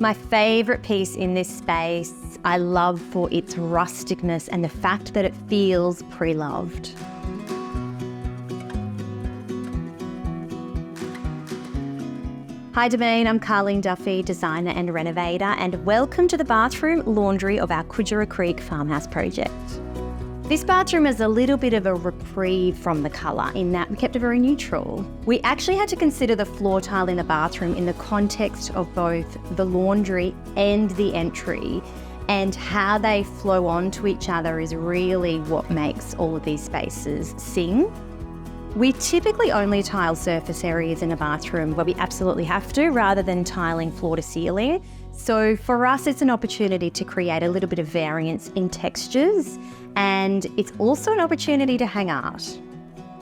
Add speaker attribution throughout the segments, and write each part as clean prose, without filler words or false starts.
Speaker 1: My favourite piece in this space I love for its rusticness and the fact that it feels pre-loved. Hi Domain, I'm Carlene Duffy, designer and renovator, and welcome to the bathroom laundry of our Cudgera Creek farmhouse project. This bathroom is a little bit of a reprieve from the colour in that we kept it very neutral. We actually had to consider the floor tile in the bathroom in the context of both the laundry and the entry, and how they flow onto each other is really what makes all of these spaces sing. We typically only tile surface areas in a bathroom where we absolutely have to, rather than tiling floor to ceiling. So for us, it's an opportunity to create a little bit of variance in textures, and it's also an opportunity to hang art.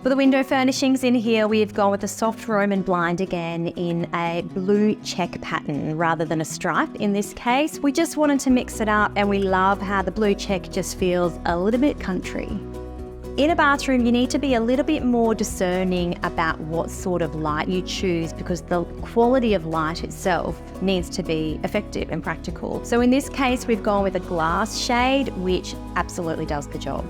Speaker 1: For the window furnishings in here, we've gone with a soft Roman blind again in a blue check pattern rather than a stripe in this case. We just wanted to mix it up, and we love how the blue check just feels a little bit country. In a bathroom, you need to be a little bit more discerning about what sort of light you choose, because the quality of light itself needs to be effective and practical. So in this case, we've gone with a glass shade, which absolutely does the job.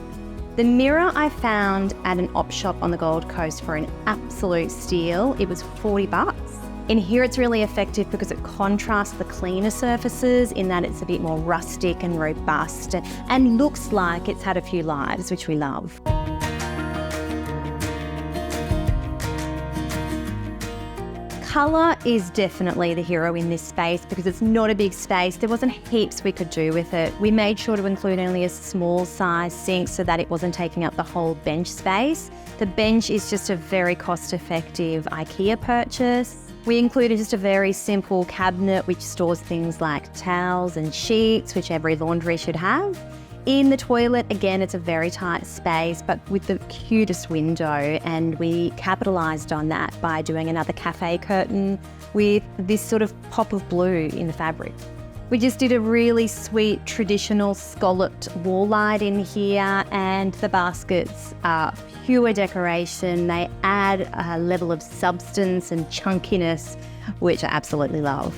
Speaker 1: The mirror I found at an op shop on the Gold Coast for an absolute steal. It was $40. In here, it's really effective because it contrasts the cleaner surfaces in that it's a bit more rustic and robust and looks like it's had a few lives, which we love. Colour is definitely the hero in this space because it's not a big space. There wasn't heaps we could do with it. We made sure to include only a small size sink so that it wasn't taking up the whole bench space. The bench is just a very cost-effective IKEA purchase. We included just a very simple cabinet which stores things like towels and sheets, which every laundry should have. In the toilet, again, it's a very tight space, but with the cutest window, and we capitalised on that by doing another cafe curtain with this sort of pop of blue in the fabric. We just did a really sweet traditional scalloped wall light in here, and the baskets are pure decoration. They add a level of substance and chunkiness, which I absolutely love.